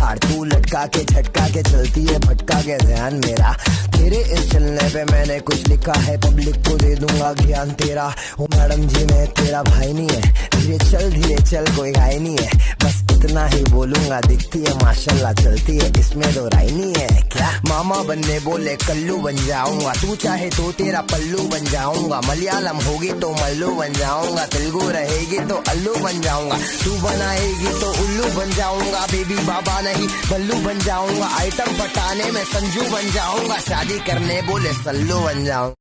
पहाड़, तू लटका के झटका के चलती है भटका के ध्यान मेरा। तेरे इस चलने पे मैंने कुछ लिखा है, पब्लिक को दे दूंगा ज्ञान तेरा। ओ मैडम जी मैं तेरा भाई नहीं है, धीरे चल कोई घाई नहीं है, बस इतना ही बोलूंगा। दिखती है माशाल्लाह चलती है, इसमें तो राय नहीं है क्या। मामा बनने बोले कल्लू बन जाऊंगा, तू चाहे तो तेरा पल्लू बन जाऊंगा। मलयालम होगी तो मल्लू बन जाऊंगा, तेलुगु रहेगी तो अल्लू बन जाऊंगा। तू बनाएगी तो उल्लू बन जाऊंगा, बेबी बाबा नहीं बल्लू बन जाऊंगा। आइटम पटाने में संजू बन जाऊंगा, शादी करने बोले सल्लू बन जाऊंगा।